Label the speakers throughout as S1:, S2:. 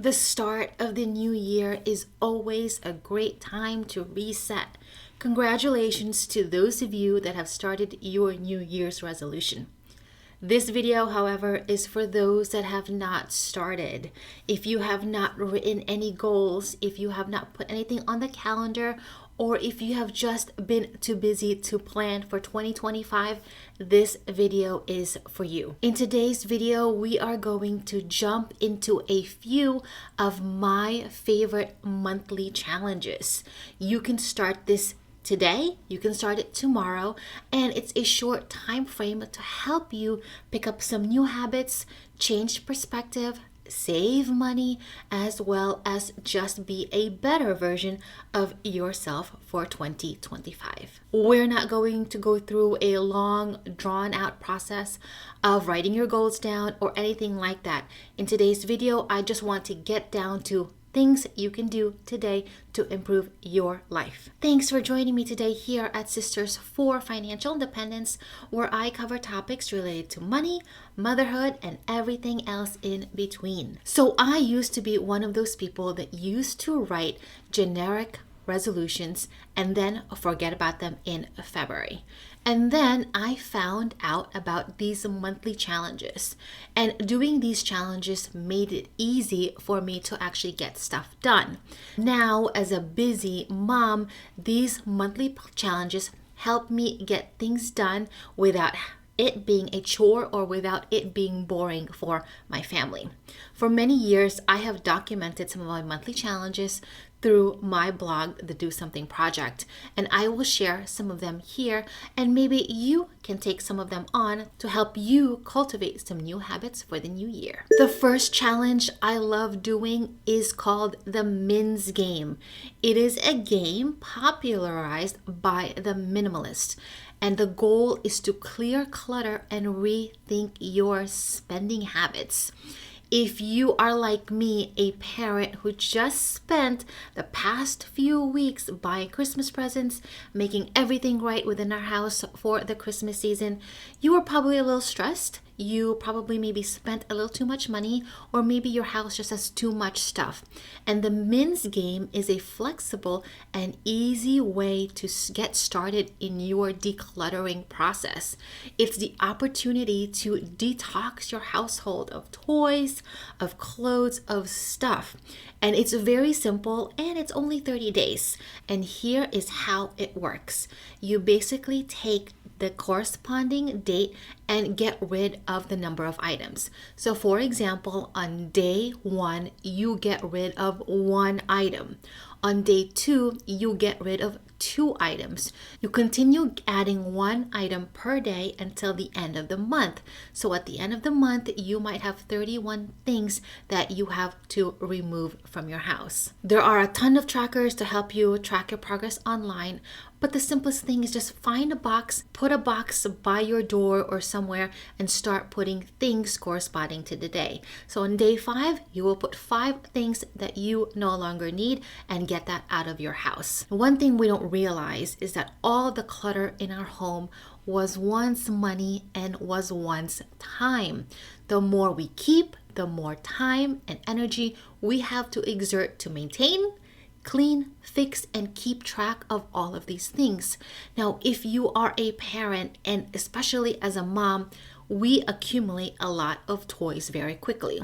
S1: The start of the new year is always a great time to reset. Congratulations to those of you that have started your New Year's resolution. This video, however, is for those that have not started. If you have not written any goals, if you have not put anything on the calendar, or if you have just been too busy to plan for 2025, this video is for you. In today's video, we are going to jump into a few of my favorite monthly challenges. You can start this today, you can start it tomorrow, and it's a short time frame to help you pick up some new habits, change perspective, save money, as well as just be a better version of yourself for 2025. We're not going to go through a long, drawn out process of writing your goals down or anything like that. In today's video, I just want to get down to things you can do today to improve your life. Thanks for joining me today here at Sisters for Financial Independence, where I cover topics related to money, motherhood, and everything else in between. So I used to be one of those people that used to write generic resolutions and then forget about them in February. And then I found out about these monthly challenges, and doing these challenges made it easy for me to actually get stuff done. Now, as a busy mom, these monthly challenges help me get things done without it being a chore or without it being boring for my family. For many years, I have documented some of my monthly challenges through my blog, The Do Something Project, and I will share some of them here, and maybe you can take some of them on to help you cultivate some new habits for the new year. The first challenge I love doing is called the Mins game. It is a game popularized by the minimalist, and the goal is to clear clutter and rethink your spending habits. If you are like me, a parent who just spent the past few weeks buying Christmas presents, making everything right within our house for the Christmas season, you were probably a little stressed. You probably maybe spent a little too much money, or maybe your house just has too much stuff. And the Mins game is a flexible and easy way to get started in your decluttering process. It's the opportunity to detox your household of toys, of clothes, of stuff. And it's very simple, and it's only 30 days. And here is how it works. You basically take the corresponding date and get rid of the number of items. So for example, on day 1, you get rid of 1 item. On day 2, you get rid of 2 items. You continue adding 1 item per day until the end of the month. So at the end of the month, you might have 31 things that you have to remove from your house. There are a ton of trackers to help you track your progress online, but the simplest thing is just find a box, put a box by your door or somewhere, and start putting things corresponding to the day. So on day 5, you will put 5 things that you no longer need and get that out of your house. One thing we don't realize is that all the clutter in our home was once money and was once time. The more we keep, the more time and energy we have to exert to maintain, clean, fix, and keep track of all of these things. Now, if you are a parent, and especially as a mom, we accumulate a lot of toys very quickly.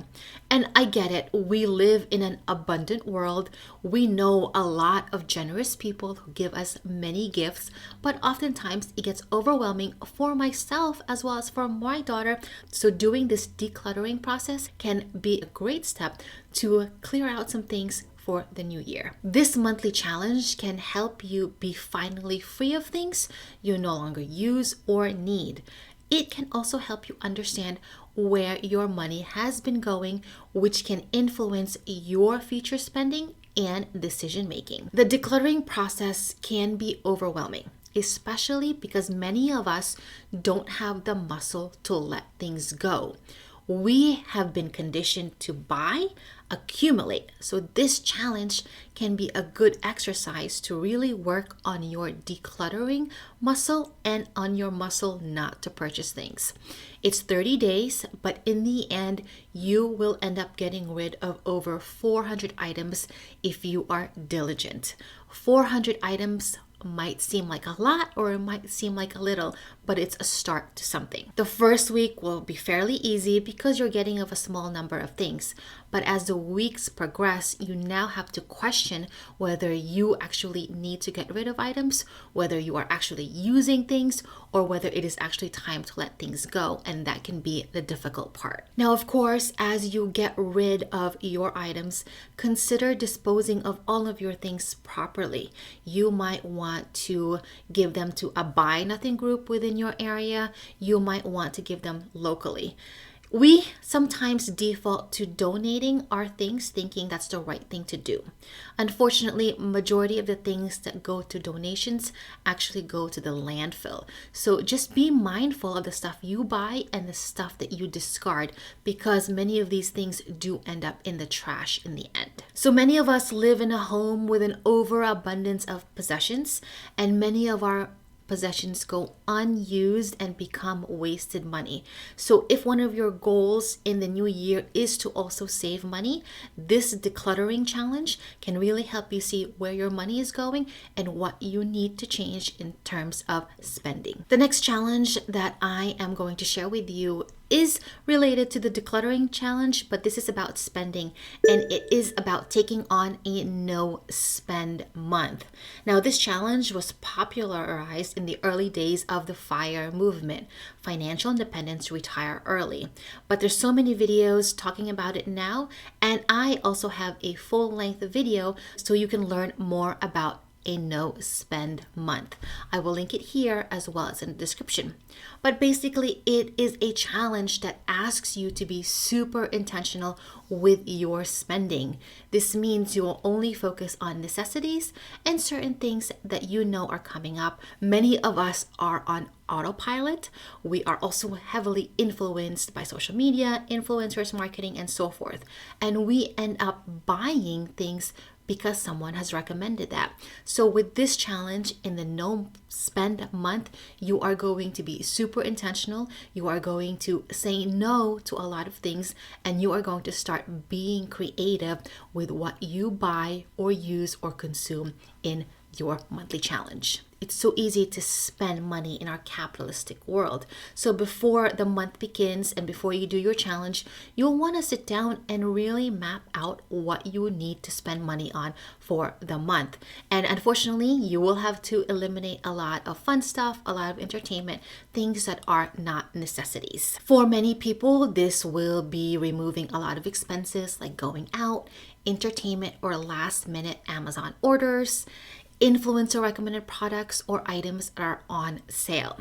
S1: And I get it. We live in an abundant world. We know a lot of generous people who give us many gifts, but oftentimes it gets overwhelming for myself as well as for my daughter. So doing this decluttering process can be a great step to clear out some things for the new year. This monthly challenge can help you be finally free of things you no longer use or need. It can also help you understand where your money has been going, which can influence your future spending and decision making. The decluttering process can be overwhelming, especially because many of us don't have the muscle to let things go. We have been conditioned to buy, accumulate. So this challenge can be a good exercise to really work on your decluttering muscle and on your muscle not to purchase things. It's 30 days, but in the end, you will end up getting rid of over 400 items if you are diligent. 400 items might seem like a lot or it might seem like a little, but it's a start to something. The first week will be fairly easy because you're getting of a small number of things. But as the weeks progress, you now have to question whether you actually need to get rid of items, whether you are actually using things, or whether it is actually time to let things go. And that can be the difficult part. Now, of course, as you get rid of your items, consider disposing of all of your things properly. You might want to give them to a buy nothing group within your area. You might want to give them locally. We sometimes default to donating our things thinking that's the right thing to do. Unfortunately, majority of the things that go to donations actually go to the landfill. So just be mindful of the stuff you buy and the stuff that you discard, because many of these things do end up in the trash in the end. So many of us live in a home with an overabundance of possessions, and many of our possessions go unused and become wasted money. So if one of your goals in the new year is to also save money, this decluttering challenge can really help you see where your money is going and what you need to change in terms of spending. The next challenge that I am going to share with you is related to the decluttering challenge, but this is about spending, and it is about taking on a no spend month. Now, this challenge was popularized in the early days of the FIRE movement, financial independence, retire early. But there's so many videos talking about it now, and I also have a full-length video so you can learn more about a no spend month. I will link it here as well as in the description. But basically, it is a challenge that asks you to be super intentional with your spending. This means you will only focus on necessities and certain things that you know are coming up. Many of us are on autopilot. We are also heavily influenced by social media, influencers, marketing, and so forth. And we end up buying things because someone has recommended that. So with this challenge in the no spend month, you are going to be super intentional. You are going to say no to a lot of things, and you are going to start being creative with what you buy or use or consume in your monthly challenge. It's so easy to spend money in our capitalistic world. So before the month begins and before you do your challenge, you'll want to sit down and really map out what you need to spend money on for the month. And unfortunately, you will have to eliminate a lot of fun stuff, a lot of entertainment, things that are not necessities. For many people, this will be removing a lot of expenses like going out, entertainment, or last minute Amazon orders, influencer recommended products, or items that are on sale.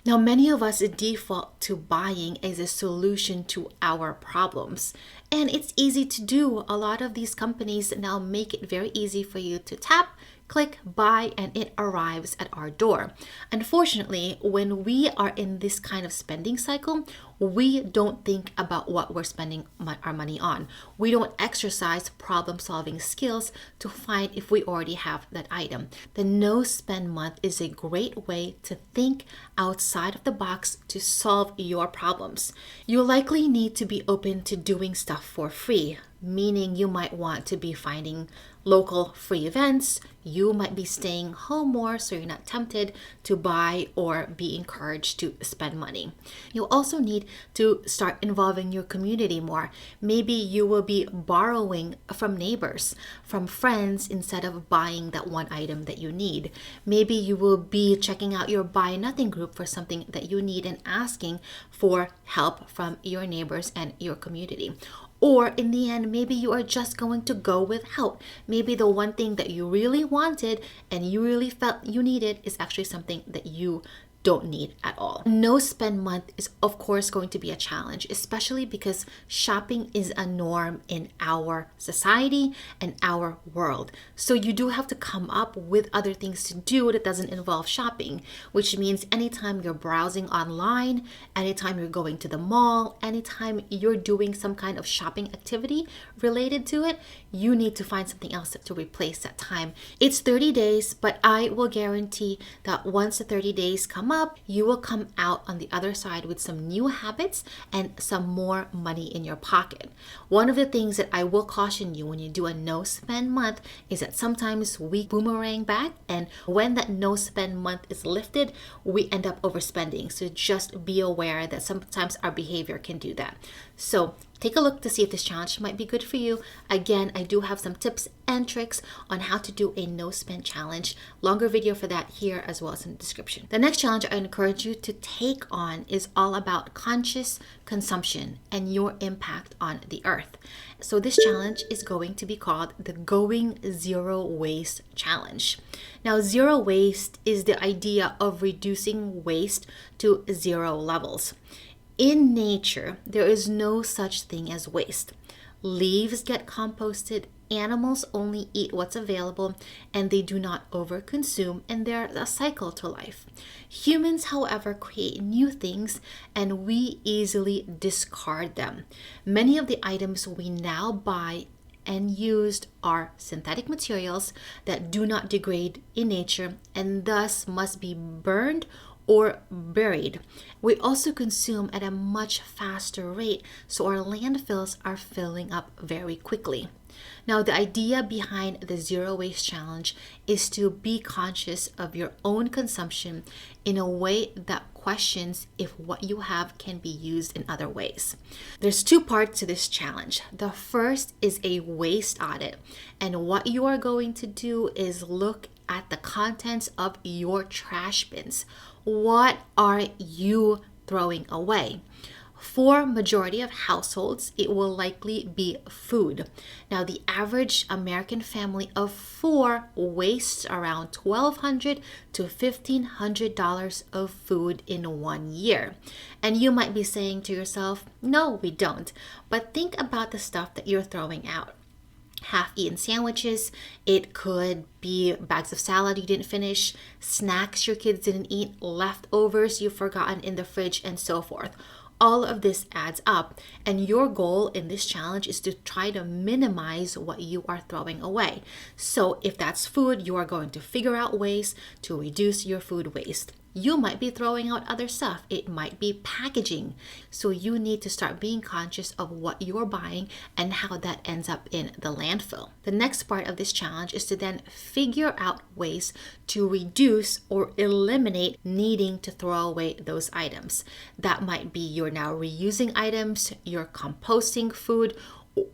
S1: Now, many of us default to buying as a solution to our problems. And it's easy to do. A lot of these companies now make it very easy for you to tap, click, buy, and it arrives at our door. Unfortunately, when we are in this kind of spending cycle, we don't think about what we're spending our money on. We don't exercise problem-solving skills to find if we already have that item. The no spend month is a great way to think outside of the box to solve your problems. You'll likely need to be open to doing stuff for free, meaning you might want to be finding local free events. You might be staying home more so you're not tempted to buy or be encouraged to spend money. You'll also need to start involving your community more. Maybe you will be borrowing from neighbors, from friends, instead of buying that one item that you need. Maybe you will be checking out your buy nothing group for something that you need and asking for help from your neighbors and your community. Or in the end, maybe you are just going to go with help. Maybe the one thing that you really wanted and you really felt you needed is actually something that you don't need at all. No spend month is of course going to be a challenge, especially because shopping is a norm in our society and our world. So you do have to come up with other things to do that doesn't involve shopping, which means anytime you're browsing online, anytime you're going to the mall, anytime you're doing some kind of shopping activity related to it, you need to find something else to replace that time. It's 30 days, but I will guarantee that once the 30 days come up, you will come out on the other side with some new habits and some more money in your pocket. One of the things that I will caution you when you do a no spend month is that sometimes we boomerang back, and when that no spend month is lifted, we end up overspending. So just be aware that sometimes our behavior can do that. So take a look to see if this challenge might be good for you. Again, I do have some tips and tricks on how to do a no spend challenge. Longer video for that here as well as in the description. The next challenge I encourage you to take on is all about conscious consumption and your impact on the earth. So this challenge is going to be called the Going Zero Waste Challenge. Now, zero waste is the idea of reducing waste to zero levels. In nature, there is no such thing as waste. Leaves get composted, animals only eat what's available, and they do not overconsume, and there's a cycle to life. Humans, however, create new things, and we easily discard them. Many of the items we now buy and used are synthetic materials that do not degrade in nature and thus must be burned or buried. We also consume at a much faster rate, so our landfills are filling up very quickly. Now, the idea behind the Zero Waste Challenge is to be conscious of your own consumption in a way that questions if what you have can be used in other ways. There's two parts to this challenge. The first is a waste audit, and what you are going to do is look at the contents of your trash bins. What are you throwing away? For majority of households, it will likely be food. Now, the average American family of 4 wastes around $1,200 to $1,500 of food in 1 year. And you might be saying to yourself, no, we don't. But think about the stuff that you're throwing out. Half-eaten sandwiches, it could be bags of salad you didn't finish, snacks your kids didn't eat, leftovers you've forgotten in the fridge, and so forth. All of this adds up, and your goal in this challenge is to try to minimize what you are throwing away. So if that's food, you are going to figure out ways to reduce your food waste. You might be throwing out other stuff. It might be packaging. So you need to start being conscious of what you're buying and how that ends up in the landfill. The next part of this challenge is to then figure out ways to reduce or eliminate needing to throw away those items. That might be you're now reusing items, you're composting food,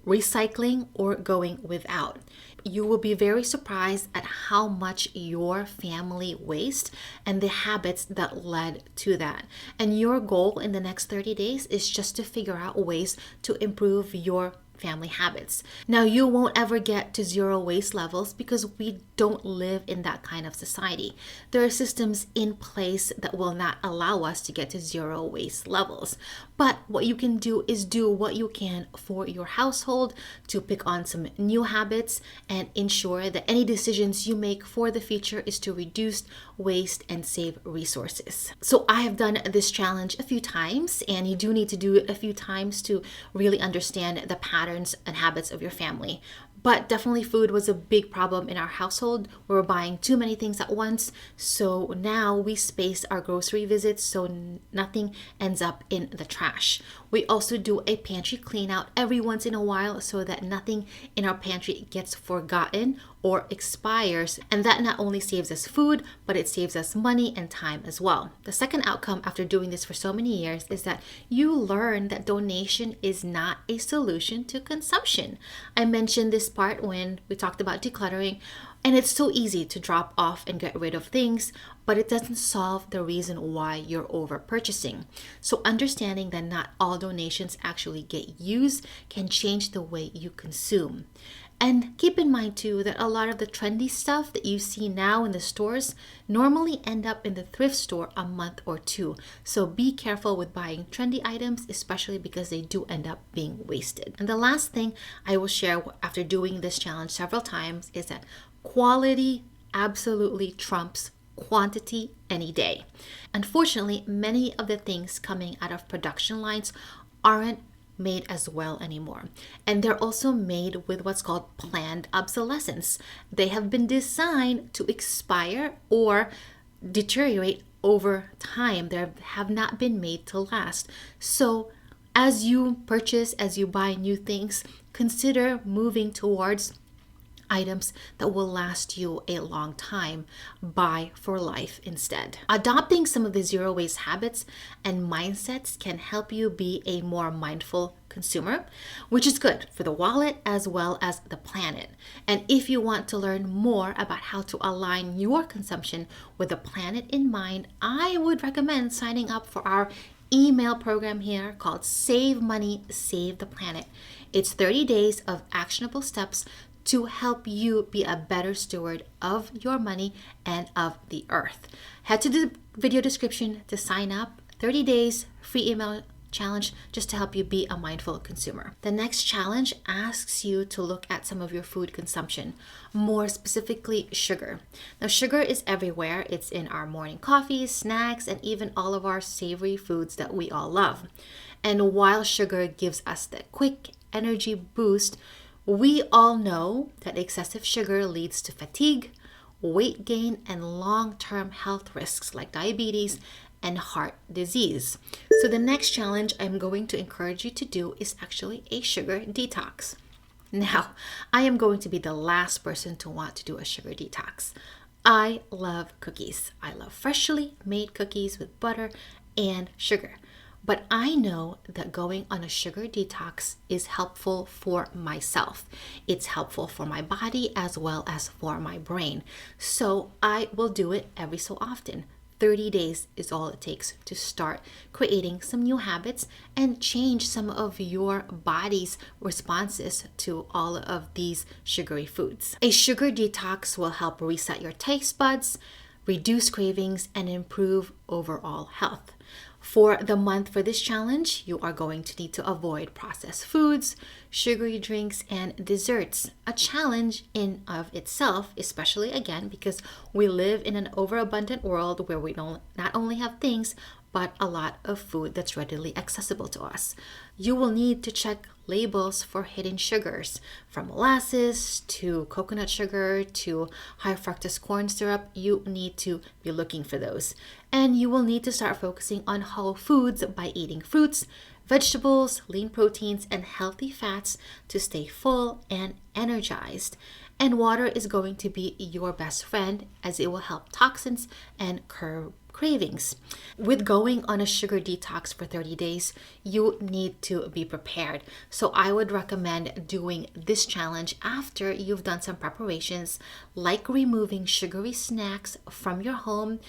S1: recycling, or going without. You will be very surprised at how much your family wastes and the habits that led to that. And your goal in the next 30 days is just to figure out ways to improve your family habits. Now, you won't ever get to zero waste levels because we don't live in that kind of society. There are systems in place that will not allow us to get to zero waste levels. But what you can do is do what you can for your household to pick on some new habits and ensure that any decisions you make for the future is to reduce waste and save resources. So I have done this challenge a few times, and you do need to do it a few times to really understand the patterns and habits of your family. But definitely food was a big problem in our household. We were buying too many things at once. So now we space our grocery visits so nothing ends up in the trash. We also do a pantry clean out every once in a while so that nothing in our pantry gets forgotten or expires. And that not only saves us food, but it saves us money and time as well. The second outcome after doing this for so many years is that you learn that donation is not a solution to consumption. I mentioned this part when we talked about decluttering, and it's so easy to drop off and get rid of things, but it doesn't solve the reason why you're over purchasing. So understanding that not all donations actually get used can change the way you consume. And keep in mind too that a lot of the trendy stuff that you see now in the stores normally end up in the thrift store a month or two. So be careful with buying trendy items, especially because they do end up being wasted. And the last thing I will share after doing this challenge several times is that quality absolutely trumps quantity any day. Unfortunately, many of the things coming out of production lines aren't made as well anymore. And they're also made with what's called planned obsolescence. They have been designed to expire or deteriorate over time. They have not been made to last. So as you purchase, as you buy new things, consider moving towards items that will last you a long time. Buy for life instead. Adopting some of the zero waste habits and mindsets can help you be a more mindful consumer, which is good for the wallet as well as the planet. And if you want to learn more about how to align your consumption with the planet in mind, I would recommend signing up for our email program here called Save Money, Save the Planet. It's 30 days of actionable steps to help you be a better steward of your money and of the earth. Head to the video description to sign up. 30 days, free email challenge just to help you be a mindful consumer. The next challenge asks you to look at some of your food consumption, more specifically sugar. Now, sugar is everywhere. It's in our morning coffees, snacks, and even all of our savory foods that we all love. And while sugar gives us that quick energy boost, we all know that excessive sugar leads to fatigue, weight gain, and long-term health risks like diabetes and heart disease. So the next challenge I'm going to encourage you to do is actually a sugar detox. Now, I am going to be the last person to want to do a sugar detox. I love cookies. I love freshly made cookies with butter and sugar. But I know that going on a sugar detox is helpful for myself. It's helpful for my body as well as for my brain. So I will do it every so often. 30 days is all it takes to start creating some new habits and change some of your body's responses to all of these sugary foods. A sugar detox will help reset your taste buds, reduce cravings, and improve overall health. For the month for this challenge, you are going to need to avoid processed foods, sugary drinks, and desserts. A challenge in of itself, especially again because we live in an overabundant world where we don't not only have things, but a lot of food that's readily accessible to us. You will need to check labels for hidden sugars, from molasses to coconut sugar to high fructose corn syrup. You need to be looking for those. And you will need to start focusing on whole foods by eating fruits, vegetables, lean proteins, and healthy fats to stay full and energized. And water is going to be your best friend as it will help toxins and curb cravings. With going on a sugar detox for 30 days, you need to be prepared. So I would recommend doing this challenge after you've done some preparations, like removing sugary snacks from your home,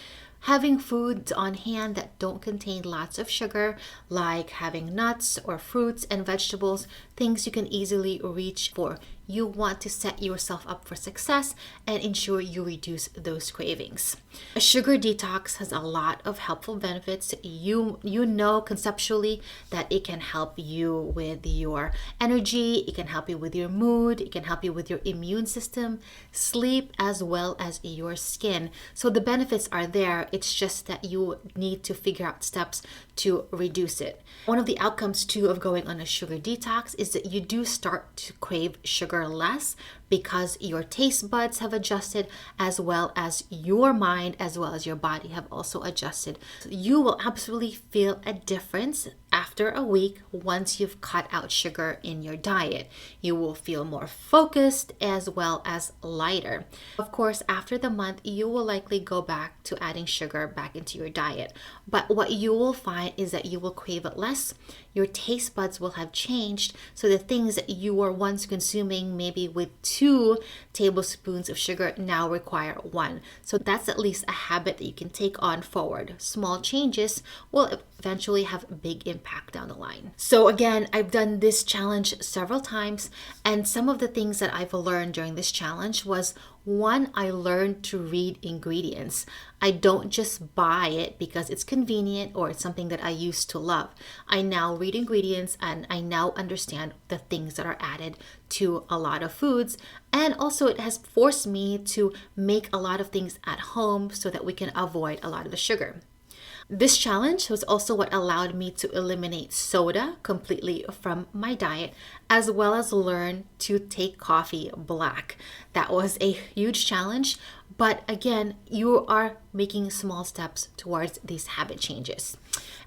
S1: having foods on hand that don't contain lots of sugar, like having nuts or fruits and vegetables, things you can easily reach for. You want to set yourself up for success and ensure you reduce those cravings. A sugar detox has a lot of helpful benefits. You know conceptually that it can help you with your energy, it can help you with your mood, it can help you with your immune system, sleep, as well as your skin. So the benefits are there. It's just that you need to figure out steps to reduce it. One of the outcomes too of going on a sugar detox is that you do start to crave sugar less because your taste buds have adjusted, as well as your mind, as well as your body have also adjusted. So you will absolutely feel a difference after a week once you've cut out sugar in your diet. You will feel more focused as well as lighter. Of course, after the month, you will likely go back to adding sugar back into your diet. But what you will find is that you will crave it less. Your taste buds will have changed. So the things that you were once consuming maybe with 2 tablespoons of sugar now require 1. So that's at least a habit that you can take on forward. Small changes will eventually have a big impact down the line. So again, I've done this challenge several times, and some of the things that I've learned during this challenge was, one, I learned to read ingredients. I don't just buy it because it's convenient or it's something that I used to love. I now read ingredients and I now understand the things that are added to a lot of foods. And also it has forced me to make a lot of things at home so that we can avoid a lot of the sugar. This challenge was also what allowed me to eliminate soda completely from my diet, as well as learn to take coffee black. That was a huge challenge, but again, you are making small steps towards these habit changes.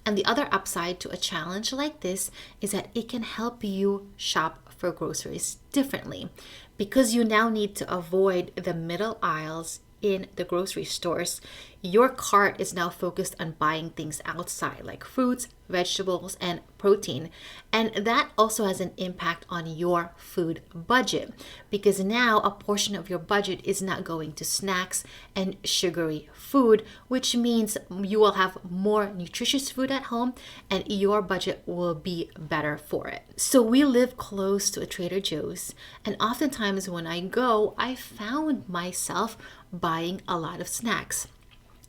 S1: And the other upside to a challenge like this is that it can help you shop for groceries differently, because you now need to avoid the middle aisles in the grocery stores. Your cart is now focused on buying things outside like fruits, vegetables, and protein. And that also has an impact on your food budget, because now a portion of your budget is not going to snacks and sugary food, which means you will have more nutritious food at home and your budget will be better for it. So we live close to a Trader Joe's, and oftentimes when I go, I found myself buying a lot of snacks.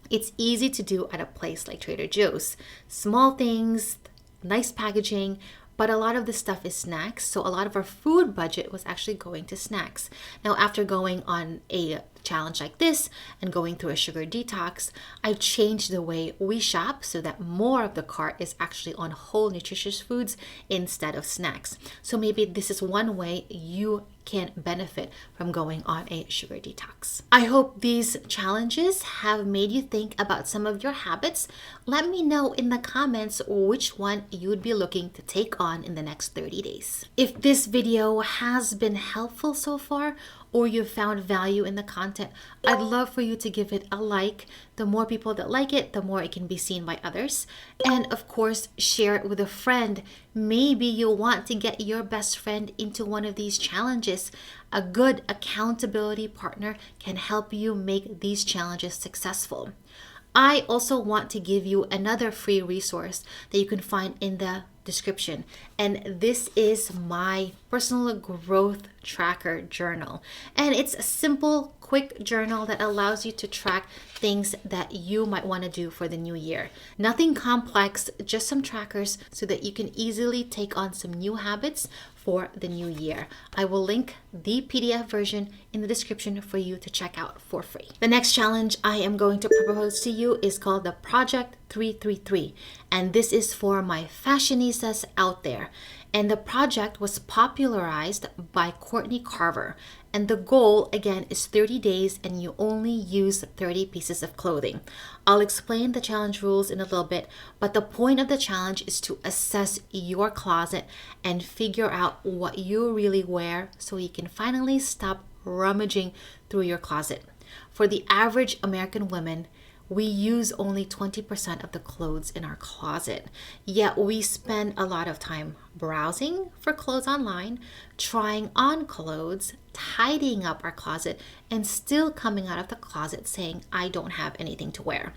S1: It's easy to do at a place like Trader Joe's. Small things, nice packaging, but a lot of the stuff is snacks. So a lot of our food budget was actually going to snacks. Now, after going on a challenge like this and going through a sugar detox, I've changed the way we shop so that more of the cart is actually on whole nutritious foods instead of snacks. So maybe this is one way you can benefit from going on a sugar detox. I hope these challenges have made you think about some of your habits. Let me know in the comments which one you'd be looking to take on in the next 30 days. If this video has been helpful so far, or you found value in the content, I'd love for you to give it a like. The more people that like it, the more it can be seen by others. And of course, share it with a friend. Maybe you'll want to get your best friend into one of these challenges. A good accountability partner can help you make these challenges successful. I also want to give you another free resource that you can find in the description, and this is my personal growth tracker journal. And it's a simple, quick journal that allows you to track things that you might want to do for the new year. Nothing complex, just some trackers so that you can easily take on some new habits for the new year. I will link the PDF version in the description for you to check out for free. The next challenge I am going to propose to you is called the Project 333, and this is for my fashionistas out there. And the project was popularized by Courtney Carver. And the goal, again, is 30 days and you only use 30 pieces of clothing. I'll explain the challenge rules in a little bit, but the point of the challenge is to assess your closet and figure out what you really wear so you can finally stop rummaging through your closet. For the average American woman, we use only 20% of the clothes in our closet, yet we spend a lot of time browsing for clothes online, trying on clothes, tidying up our closet, and still coming out of the closet saying, I don't have anything to wear.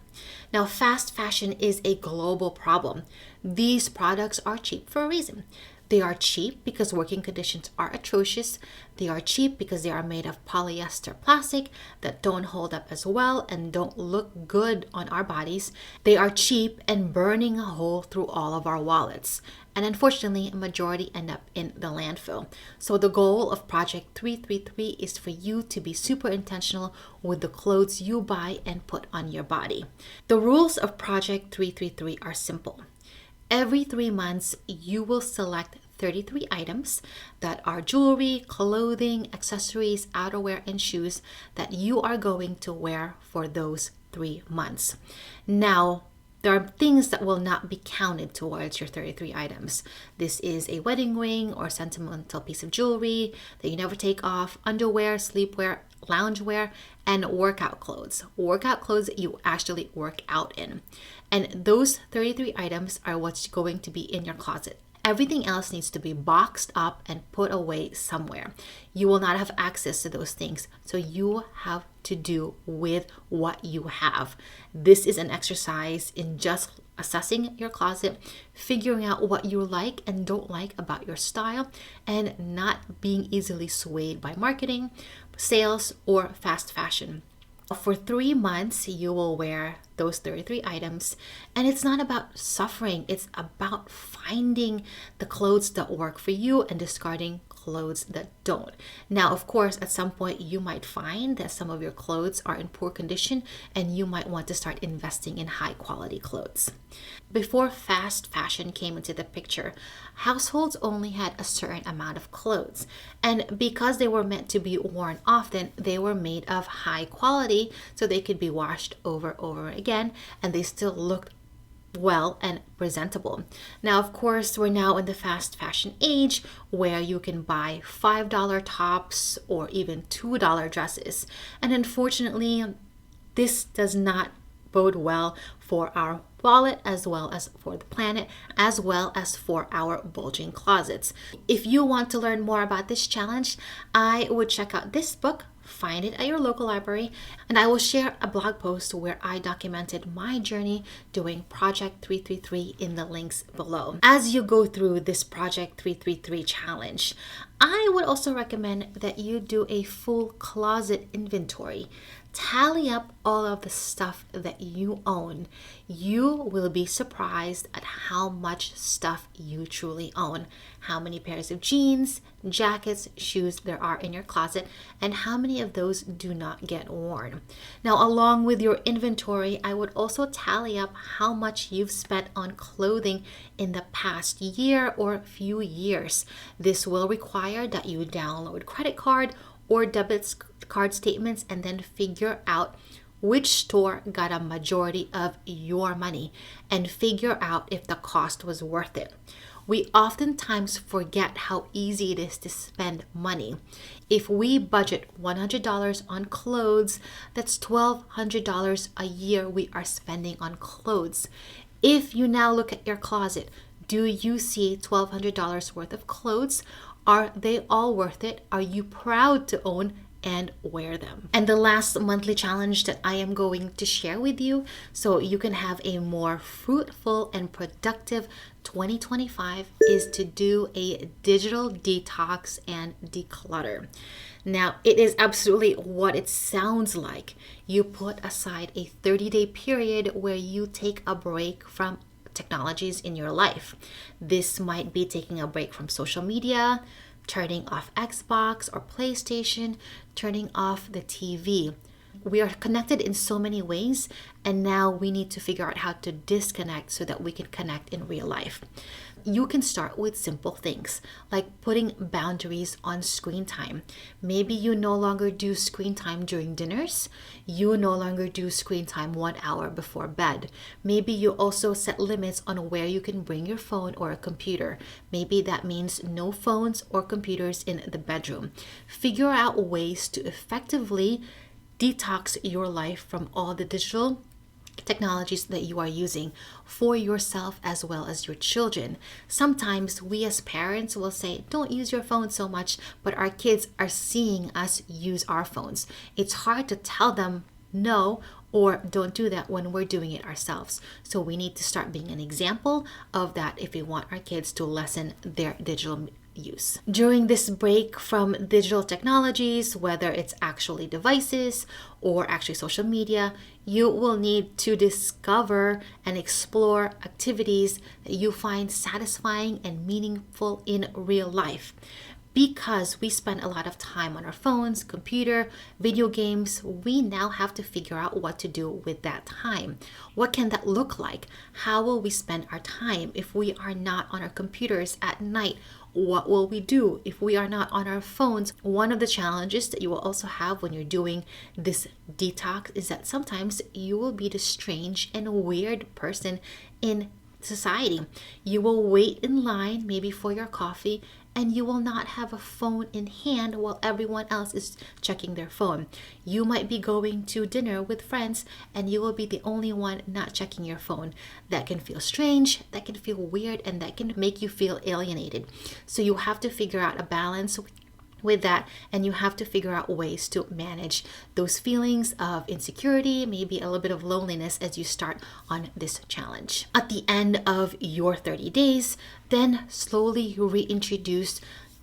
S1: Now, fast fashion is a global problem. These products are cheap for a reason. They are cheap because working conditions are atrocious. They are cheap because they are made of polyester plastic that don't hold up as well and don't look good on our bodies. They are cheap and burning a hole through all of our wallets. And unfortunately, a majority end up in the landfill. So the goal of Project 333 is for you to be super intentional with the clothes you buy and put on your body. The rules of Project 333 are simple. Every 3 months, you will select 33 items that are jewelry, clothing, accessories, outerwear, and shoes that you are going to wear for those 3 months. Now, there are things that will not be counted towards your 33 items. This is a wedding ring or sentimental piece of jewelry that you never take off, underwear, sleepwear, loungewear, and workout clothes. Workout clothes that you actually work out in. And those 33 items are what's going to be in your closet. Everything else needs to be boxed up and put away somewhere. You will not have access to those things. So you have to do with what you have. This is an exercise in just assessing your closet, figuring out what you like and don't like about your style, and not being easily swayed by marketing, sales, or fast fashion. For 3 months, you will wear those 33 items. And it's not about suffering, it's about finding the clothes that work for you and discarding clothes that don't. Now, of course, at some point, you might find that some of your clothes are in poor condition and you might want to start investing in high quality clothes. Before fast fashion came into the picture, households only had a certain amount of clothes. And because they were meant to be worn often, they were made of high quality so they could be washed over again and they still looked well and presentable. Now, of course, we're now in the fast fashion age where you can buy $5 tops or even $2 dresses. And unfortunately, this does not bode well for our wallet, as well as for the planet, as well as for our bulging closets. If you want to learn more about this challenge, I would check out this book. Find it at your local library, and I will share a blog post where I documented my journey doing Project 333 in the links below. As you go through this Project 333 challenge, I would also recommend that you do a full closet inventory. Tally up all of the stuff that you own. You will be surprised at how much stuff you truly own. How many pairs of jeans, jackets, shoes there are in your closet, and how many of those do not get worn. Now, along with your inventory, I would also tally up how much you've spent on clothing in the past year or few years. This will require that you download credit card or debit card statements and then figure out which store got a majority of your money and figure out if the cost was worth it. We oftentimes forget how easy it is to spend money. If we budget $100 on clothes, that's $1,200 a year we are spending on clothes. If you now look at your closet, do you see $1,200 worth of clothes? Are they all worth it? Are you proud to own and wear them? And the last monthly challenge that I am going to share with you so you can have a more fruitful and productive 2025 is to do a digital detox and declutter. Now, it is absolutely what it sounds like. You put aside a 30-day period where you take a break from technologies in your life. This might be taking a break from social media, turning off Xbox or PlayStation, turning off the TV. We are connected in so many ways, and now we need to figure out how to disconnect so that we can connect in real life. You can start with simple things like putting boundaries on screen time. Maybe you no longer do screen time during dinners. You no longer do screen time 1 hour before bed. Maybe you also set limits on where you can bring your phone or a computer. Maybe that means no phones or computers in the bedroom. Figure out ways to effectively detox your life from all the digital technologies that you are using for yourself as well as your children. Sometimes we as parents will say, don't use your phone so much, but our kids are seeing us use our phones. It's hard to tell them no or don't do that when we're doing it ourselves. So we need to start being an example of that if we want our kids to lessen their digital use. During this break from digital technologies, whether it's actually devices or actually social media, you will need to discover and explore activities that you find satisfying and meaningful in real life. Because we spend a lot of time on our phones, computer, video games, we now have to figure out what to do with that time. What can that look like? How will we spend our time if we are not on our computers at night? What will we do if we are not on our phones? One of the challenges that you will also have when you're doing this detox is that sometimes you will be the strange and weird person in society. You will wait in line maybe for your coffee and you will not have a phone in hand while everyone else is checking their phone. You might be going to dinner with friends and you will be the only one not checking your phone. That can feel strange, that can feel weird, and that can make you feel alienated. So you have to figure out a balance with that, and you have to figure out ways to manage those feelings of insecurity, maybe a little bit of loneliness as you start on this challenge. At the end of your 30 days, then slowly reintroduce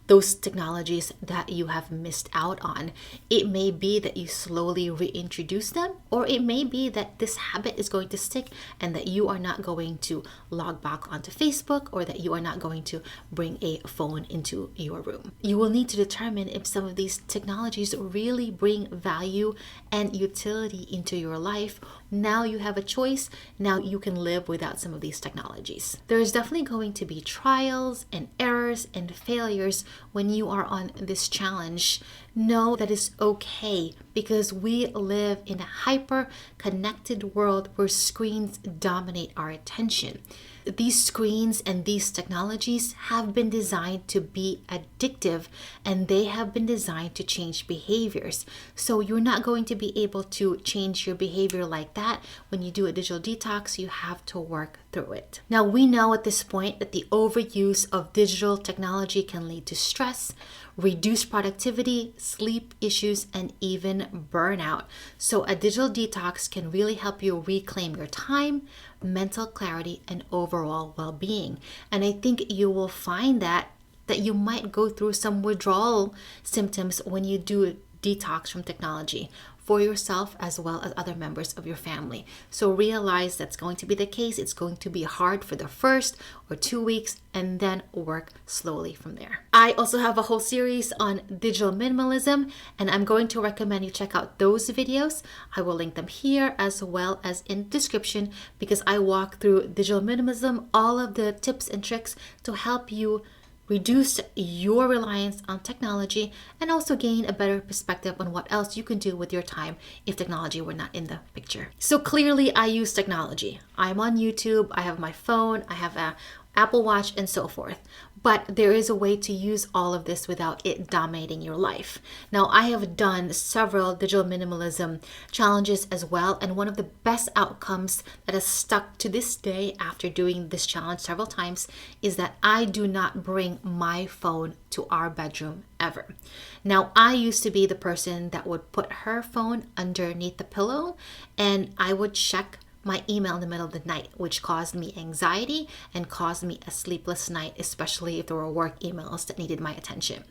S1: those technologies that you have missed out on. It may be that you slowly reintroduce them, or it may be that this habit is going to stick and that you are not going to log back onto Facebook, or that you are not going to bring a phone into your room. You will need to determine if some of these technologies really bring value and utility into your life. Now you have a choice. Now you can live without some of these technologies. There is definitely going to be trials and errors and failures when you are on this challenge. Know that it's okay, because we live in a hyper connected world where screens dominate our attention. These screens and these technologies have been designed to be addictive, and they have been designed to change behaviors. So you're not going to be able to change your behavior like that. When you do a digital detox, you have to work through it. Now, we know at this point that the overuse of digital technology can lead to stress, reduced productivity, sleep issues, and even burnout. So a digital detox can really help you reclaim your time, mental clarity, and overall well-being. And I think you will find that you might go through some withdrawal symptoms when you do a detox from technology, for yourself as well as other members of your family. So realize that's going to be the case. It's going to be hard for the first or 2 weeks, and then work slowly from there. I also have a whole series on digital minimalism, and I'm going to recommend you check out those videos. I will link them here as well as in the description, because I walk through digital minimalism, all of the tips and tricks to help you reduce your reliance on technology, and also gain a better perspective on what else you can do with your time if technology were not in the picture. So clearly I use technology. I'm on YouTube, I have my phone, I have an Apple Watch, and so forth. But there is a way to use all of this without it dominating your life. Now, I have done several digital minimalism challenges as well, and one of the best outcomes that has stuck to this day after doing this challenge several times is that I do not bring my phone to our bedroom ever. Now, I used to be the person that would put her phone underneath the pillow, and I would check my email in the middle of the night, which caused me anxiety and caused me a sleepless night, especially if there were work emails that needed my attention.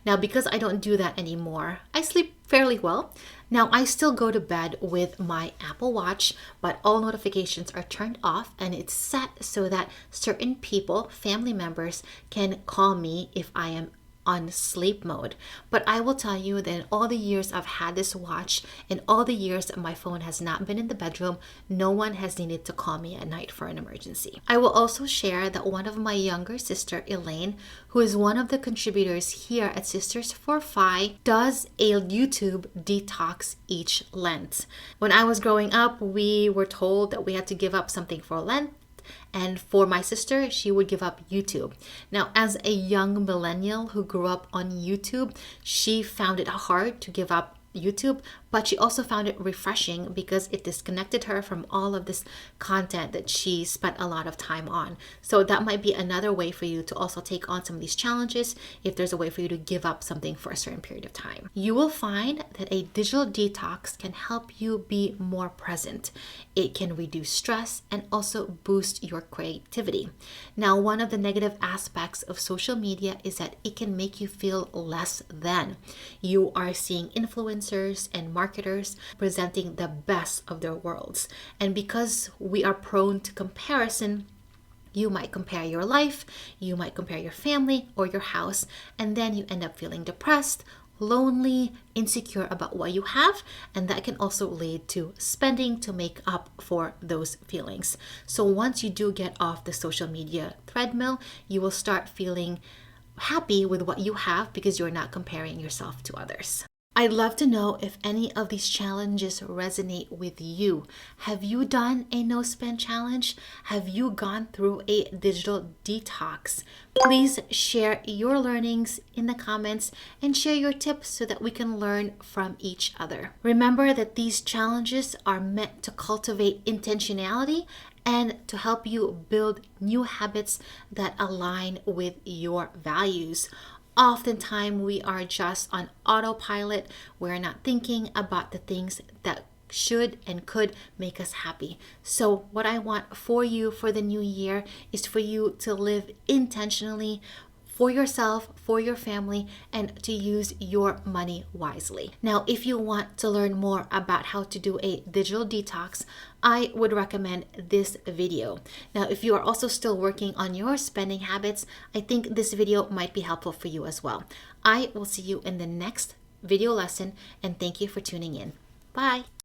S1: Now, because I don't do that anymore, I sleep fairly well. Now, I still go to bed with my Apple Watch, but all notifications are turned off, and it's set so that certain people, family members, can call me if I am on sleep mode. But I will tell you that in all the years I've had this watch, in all the years that my phone has not been in the bedroom, no one has needed to call me at night for an emergency. I will also share that one of my younger sister, Elaine, who is one of the contributors here at Sisters for Fi, does a YouTube detox each Lent. When I was growing up, we were told that we had to give up something for Lent. And for my sister, she would give up YouTube. Now, as a young millennial who grew up on YouTube, she found it hard to give up YouTube, but she also found it refreshing because it disconnected her from all of this content that she spent a lot of time on. So that might be another way for you to also take on some of these challenges if there's a way for you to give up something for a certain period of time. You will find that a digital detox can help you be more present. It can reduce stress and also boost your creativity. Now, one of the negative aspects of social media is that it can make you feel less than. You are seeing influencers and marketers presenting the best of their worlds. And because we are prone to comparison, you might compare your life, you might compare your family or your house, and then you end up feeling depressed, lonely, insecure about what you have, and that can also lead to spending to make up for those feelings. So once you do get off the social media treadmill, you will start feeling happy with what you have because you're not comparing yourself to others. I'd love to know if any of these challenges resonate with you. Have you done a no spend challenge? Have you gone through a digital detox? Please share your learnings in the comments and share your tips so that we can learn from each other. Remember that these challenges are meant to cultivate intentionality and to help you build new habits that align with your values. Oftentimes, we are just on autopilot. We're not thinking about the things that should and could make us happy. So, what I want for you for the new year is for you to live intentionally for yourself, for your family, and to use your money wisely. Now, if you want to learn more about how to do a digital detox, I would recommend this video. Now, if you are also still working on your spending habits, I think this video might be helpful for you as well. I will see you in the next video lesson, and thank you for tuning in. Bye.